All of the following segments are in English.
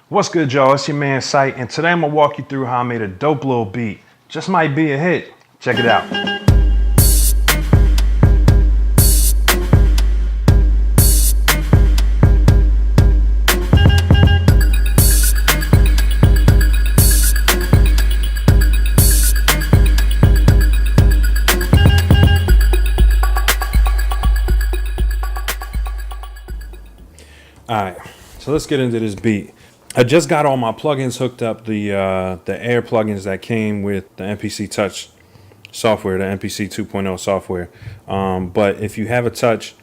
What's good, y'all? It's your man Sight, and today I'm gonna walk you through how I made a dope little beat. Just might be a hit. Check it out. All right, so let's get into this beat. I just got all my plugins hooked up, the Air plugins that came with the MPC Touch software, the MPC 2.0 software. But if you have a Touch,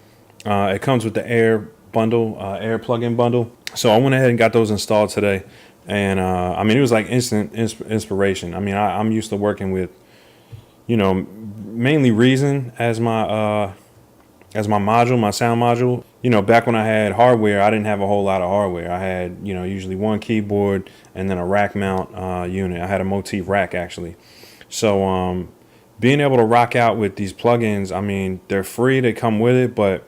it comes with the Air bundle, Air plugin bundle. So I went ahead and got those installed today, and I mean, it was like instant inspiration. I mean, I'm used to working with, mainly Reason as my module, my sound module. Back when I had hardware, I didn't have a whole lot of hardware. I had, usually one keyboard and then a rack mount unit. I had a motif rack, actually. So being able to rock out with these plugins, I mean, they're free, they come with it, but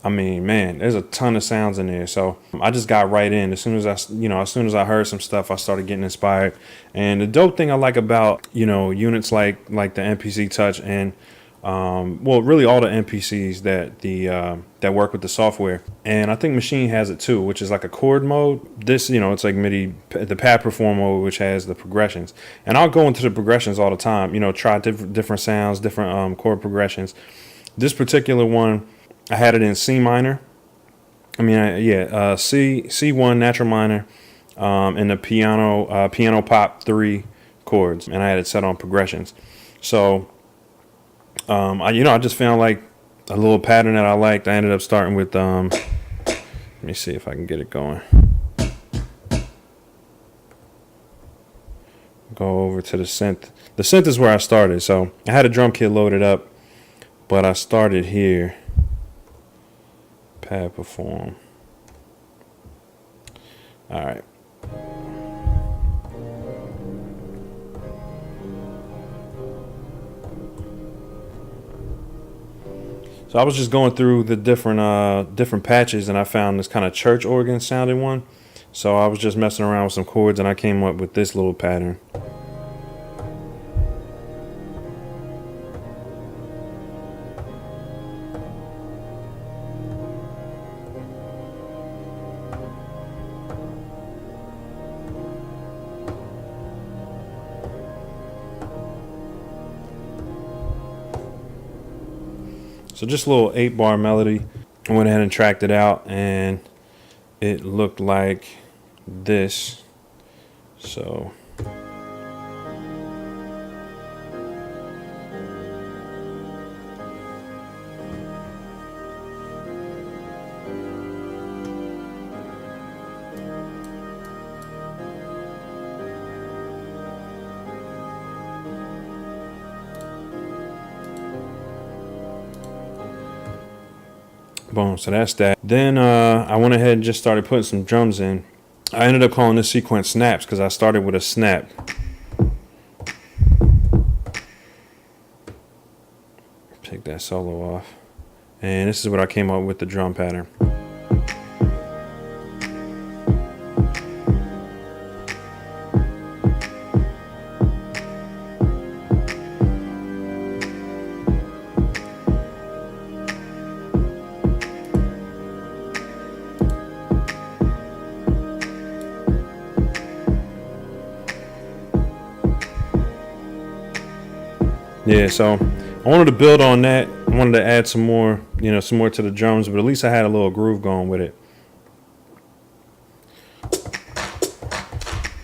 I mean, man, there's a ton of sounds in there. So I just got right in. As soon as I heard some stuff, I started getting inspired. And the dope thing I like about, units like the MPC Touch and well, really all the MPCs that work with the software, and I think Machine has it too, which is like a chord mode. This, it's like MIDI, the pad perform mode, which has the progressions. And I'll go into the progressions all the time. Try different sounds, different chord progressions. This particular one, I had it in C minor. C1 natural minor, and the piano pop 3 chords, and I had it set on progressions. So I just found like a little pattern that I liked. I ended up starting with, let me see if I can get it going. Go over to the synth. The synth is where I started. So I had a drum kit loaded up, but I started here. Pad perform. All right. So I was just going through the different patches, and I found this kind of church organ sounding one. So I was just messing around with some chords, and I came up with this little pattern. So just a little 8-bar melody. I went ahead and tracked it out, and it looked like this. So boom, so that's that. Then I went ahead and just started putting some drums in. I ended up calling this sequence snaps because I started with a snap. Take that solo off. And this is what I came up with, the drum pattern. Yeah, so I wanted to build on that. I wanted to add some more, some more to the drums, but at least I had a little groove going with it.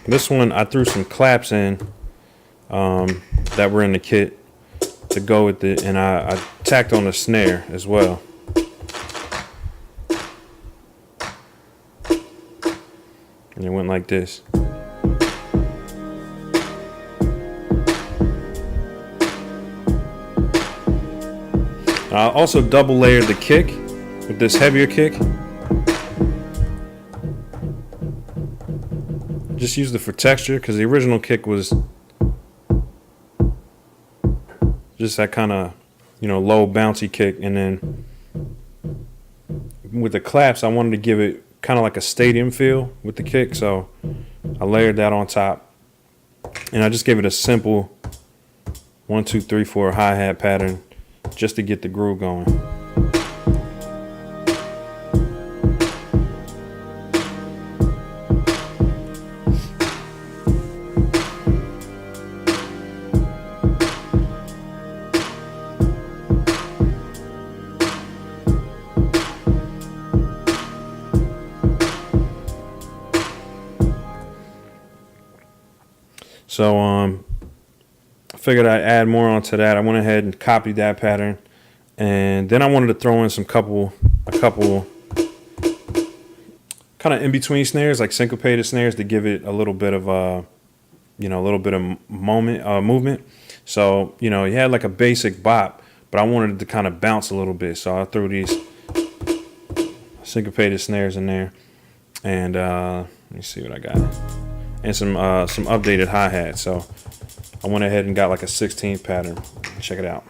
This one, I threw some claps in that were in the kit to go with it, and I tacked on a snare as well. And it went like this. I also double layered the kick with this heavier kick. Just used it for texture because the original kick was just that kind of, low bouncy kick. And then with the claps, I wanted to give it kind of like a stadium feel with the kick. So I layered that on top, and I just gave it a simple 1, 2, 3, 4 hi-hat pattern just to get the groove going. So I figured I'd add more onto that. I went ahead and copied that pattern, and then I wanted to throw in a couple kind of in between snares, like syncopated snares, to give it a little bit of a little bit of movement. So you had like a basic bop, but I wanted it to kind of bounce a little bit. So I threw these syncopated snares in there, and let me see what I got. And some updated hi-hats. So I went ahead and got like a 16th pattern. Check it out.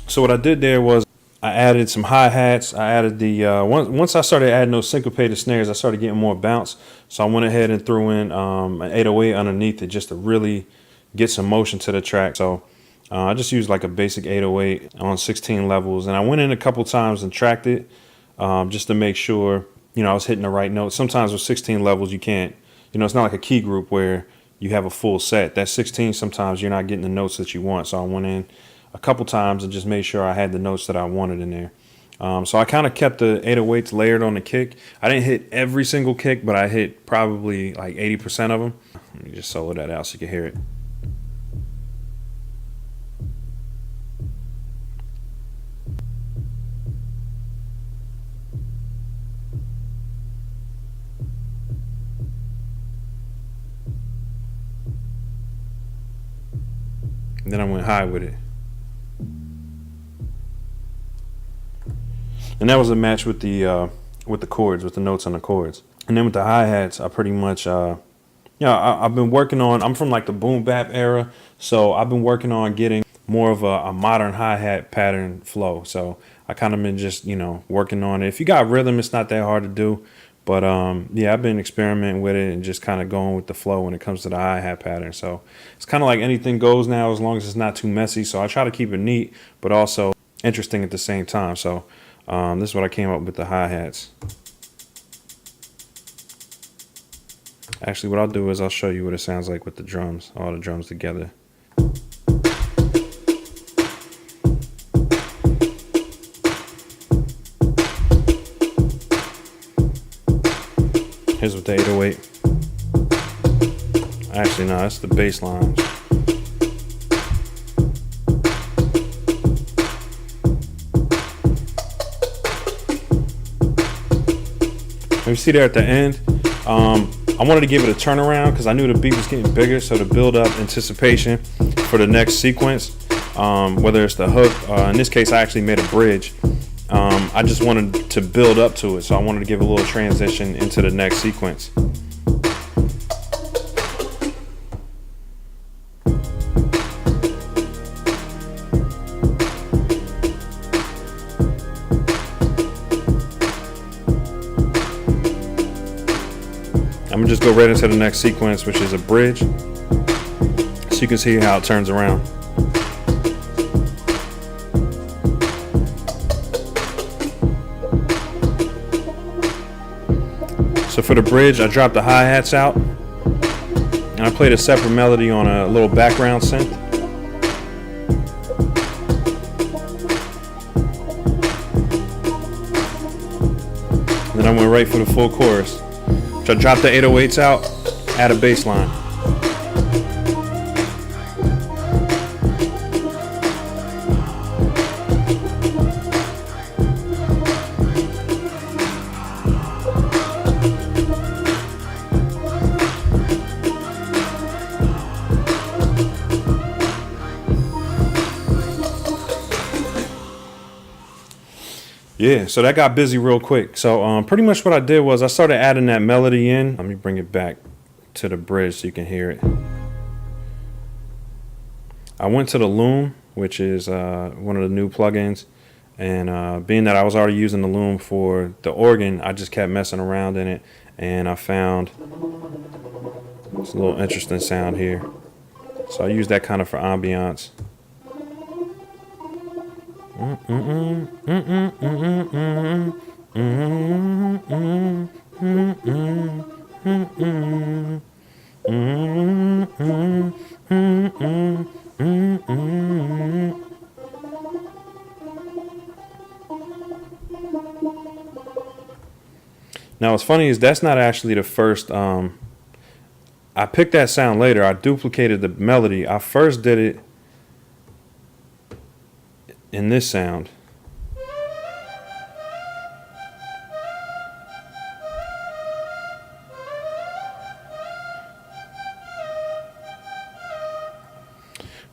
So what I did there was I added some hi-hats. I added the once I started adding those syncopated snares, I started getting more bounce. So I went ahead and threw in an 808 underneath it just to really get some motion to the track. So I just used like a basic 808 on 16 levels, and I went in a couple times and tracked it just to make sure I was hitting the right notes. Sometimes with 16 levels you can't, it's not like a key group where you have a full set. That 16, sometimes you're not getting the notes that you want. So I went in a couple times and just made sure I had the notes that I wanted in there. So I kind of kept the 808s layered on the kick. I didn't hit every single kick, but I hit probably like 80% of them. Let me just solo that out so you can hear it. And then I went high with it. And that was a match with the chords, with the notes on the chords. And then with the hi-hats, I pretty much, I've been working on, I'm from like the boom bap era, so I've been working on getting more of a modern hi-hat pattern flow. So I kind of been just, working on it. If you got rhythm, it's not that hard to do. But yeah, I've been experimenting with it and just kind of going with the flow when it comes to the hi-hat pattern. So it's kind of like anything goes now, as long as it's not too messy. So I try to keep it neat, but also interesting at the same time. So this is what I came up with the hi-hats. Actually, what I'll do is I'll show you what it sounds like with the drums, all the drums together. Here's with the 808. Actually, no, that's the bass lines. You see there at the end, I wanted to give it a turnaround because I knew the beat was getting bigger, so to build up anticipation for the next sequence, whether it's the hook, in this case I actually made a bridge. I just wanted to build up to it, so I wanted to give a little transition into the next sequence. I'm gonna just go right into the next sequence, which is a bridge, so you can see how it turns around. So for the bridge, I dropped the hi-hats out, and I played a separate melody on a little background synth. And then I went right for the full chorus. So I dropped the 808s out, add a bass line. Yeah, so that got busy real quick. So pretty much what I did was I started adding that melody in. Let me bring it back to the bridge so you can hear it. I went to the Loom, which is one of the new plugins. And being that I was already using the Loom for the organ, I just kept messing around in it. And I found it's a little interesting sound here. So I use that kind of for ambiance. Now what's funny is that's not actually the first. I picked that sound later. I duplicated the melody. I first did it in this sound.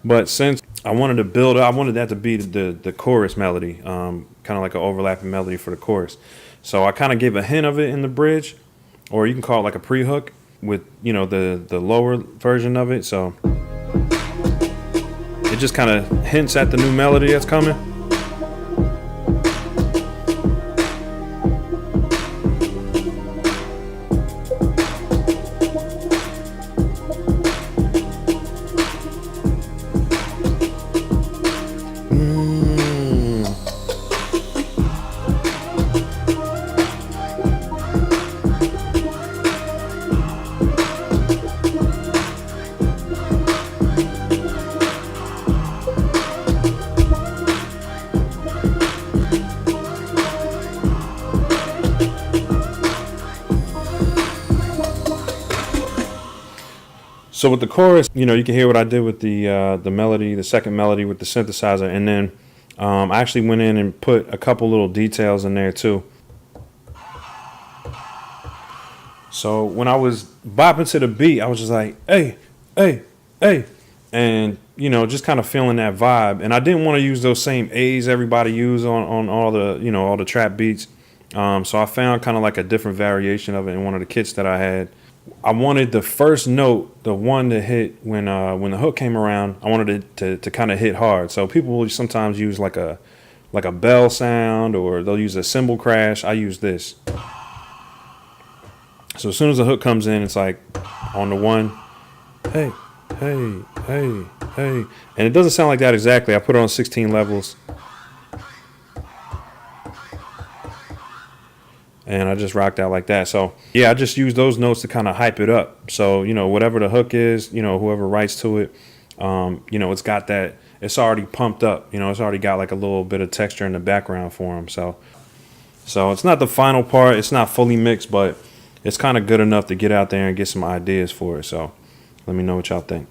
But since I wanted to build, I wanted that to be the chorus melody, kind of like an overlapping melody for the chorus. So I kind of gave a hint of it in the bridge, or you can call it like a pre-hook with, you know, the lower version of it. So it just kind of hints at the new melody that's coming. So with the chorus, you know, you can hear what I did with the melody, the second melody with the synthesizer, and then I actually went in and put a couple little details in there too. So when I was bopping to the beat, I was just like, hey, hey, hey, and you know, just kind of feeling that vibe. And I didn't want to use those same A's everybody use on all the, you know, all the trap beats. So I found kind of like a different variation of it in one of the kits that I had. I wanted the first note, the one that hit when the hook came around, I wanted it to kind of hit hard. So people will sometimes use like a bell sound, or they'll use a cymbal crash. I use this. So as soon as the hook comes in, it's like on the one, hey, hey, hey, hey. And it doesn't sound like that exactly. I put it on 16 levels. And I just rocked out like that. So yeah, I just use those notes to kind of hype it up. So, you know, whatever the hook is, you know, whoever writes to it, you know, it's got that, it's already pumped up, you know, it's already got like a little bit of texture in the background for them. So it's not the final part. It's not fully mixed, but it's kind of good enough to get out there and get some ideas for it. So let me know what y'all think.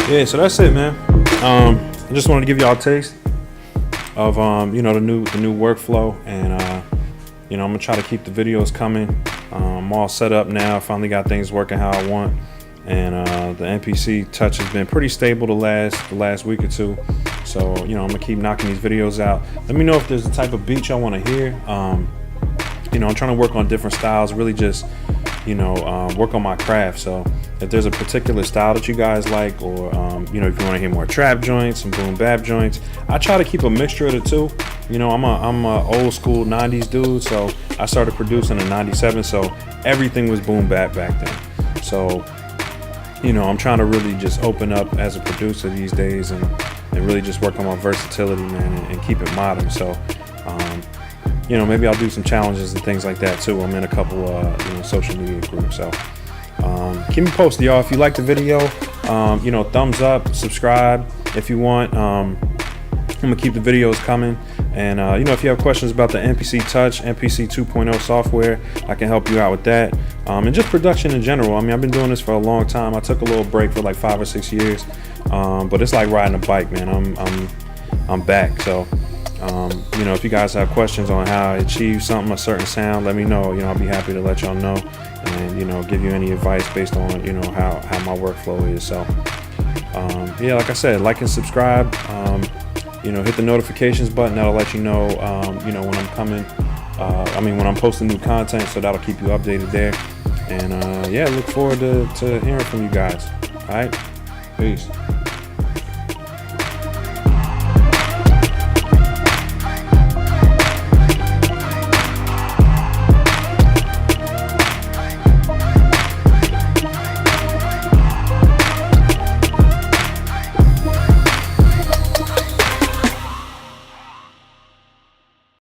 Yeah, so that's it, man. I just wanted to give y'all a taste. of you know, the new workflow, and you know, I'm gonna try to keep the videos coming. I'm all set up now. Finally got things working how I want, and the MPC Touch has been pretty stable the last week or two. So you know, I'm gonna keep knocking these videos out. Let me know if there's the type of beat y'all want to hear. You know, I'm trying to work on different styles, really just, you know, work on my craft. So if there's a particular style that you guys like, or you know, if you want to hear more trap joints and boom bap joints, I try to keep a mixture of the two. You know, I'm a old school 90s dude, so I started producing in '97, so everything was boom bap back then. So you know, I'm trying to really just open up as a producer these days, and really just work on my versatility, man, and keep it modern. So you know, maybe I'll do some challenges and things like that too. I'm in a couple you know, social media groups, so keep me posted, y'all. If you like the video, you know, thumbs up, subscribe if you want. I'm gonna keep the videos coming, and you know, if you have questions about the MPC Touch, MPC 2.0 software, I can help you out with that, and just production in general. I mean, I've been doing this for a long time. I took a little break for like 5 or 6 years, but it's like riding a bike, man. I'm back. So you know, if you guys have questions on how I achieve something, a certain sound, let me know. You know, I'll be happy to let y'all know, and you know, give you any advice based on, you know, how my workflow is. So yeah, like I said, like and subscribe. You know, hit the notifications button. That'll let you know, you know, when I'm coming. I mean, when I'm posting new content, so that'll keep you updated there. And yeah, look forward to hearing from you guys. All right, peace.